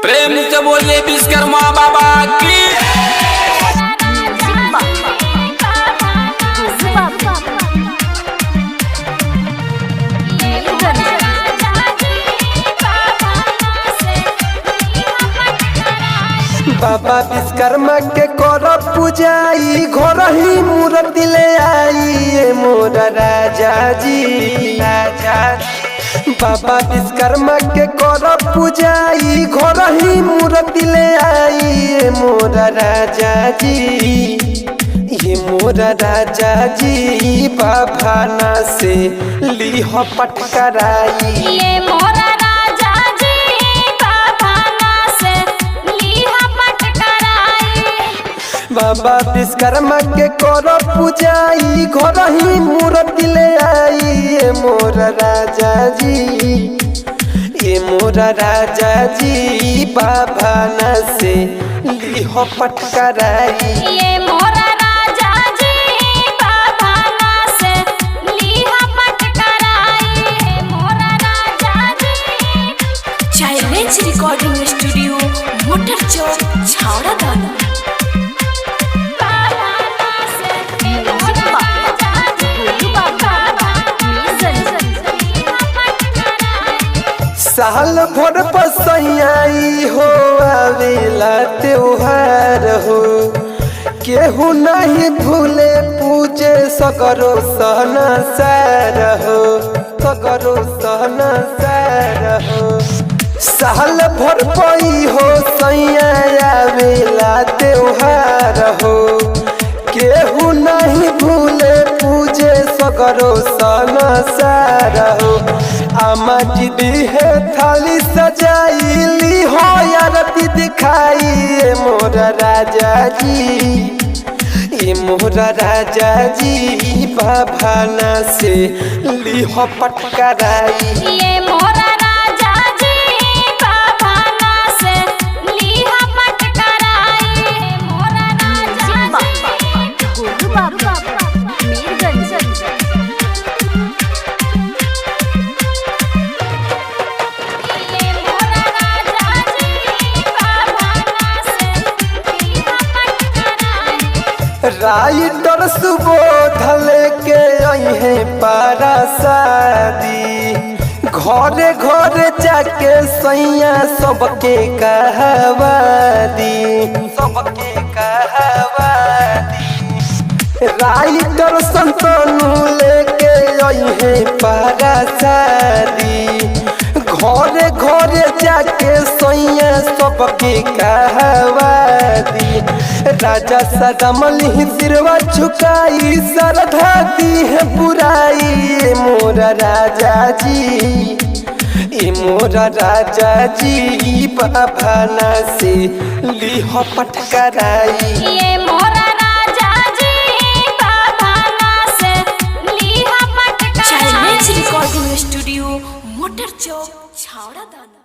प्रेम से बोले विश्वकर्मा बाबा की। बाबा विश्वकर्मा के कर पूजाई घर ही मूर्ति ले आई मोर राजा जी। बाबा विश्वकर्मा के कर पूजाई घर ही मूर्ति ले आई मोर राजा जी। ये मोर राजा जी बाबा ना से लीह पटकराई। ये मोरा राजा जी बाबा ना से लीह पटकराई। बाबा विश्वकर्मा के कर पूजाई घर ही मूर्ति ले आई ये मोर राजा जी। ये मोर राजा जी बाबा ना से लीह पटकराई। ये मोरा राजा जी बाबा ना से लीह पटकराई। ये मोरा राजा जी। चैलेंज रिकॉर्डिंग स्टूडियो मोटर चौक छावड़ा दाना। बाबा ना से ये मोरा राजा जी बाबा लीह पटकराई। साल भर पसैयाई हो आवेला त्योहार हो। केहू नहीं भूले पूजे सगरो सहना सार हो। सगरो सहना सार हो। साल भर पई हो सैया आवेला त्योहार हो। केहू नहीं भूले पूजे सगरो सहना सार हो। आमा जी है थाली सजाई हो आरती दिखाई ये मोर राजा जी। ये मोर राजा जी बाबा ना से लीह पटकराई। ये मोरा राजा जी बाबा ना से लीह पटकराई। ये मोरा राजा जी गोलू बाबा मीरगंज। ये मोरा राजा जी बाबा ना से लीह पटकराई। राइटर सुबोध लेके आई है पारा शादी। घरे घरे जाके सैया सबके कहवा दी। सबके कहवा दी। राइटर संतनु लेके आई है पारा शादी। घरे घरे जाके सैया सबके कहवा दी। राजा सदमली सिरवा झुकाई श्रद्धा दी है बुराई ये मोर राजा जी। ये मोर राजा जी बाबा ना से लीह पटकराई। ये मोरा राजा जी बाबा ना से लीह पटकराई। चैलेंज रिकॉर्डिंग स्टूडियो मोटर चौक छावड़ा दाना।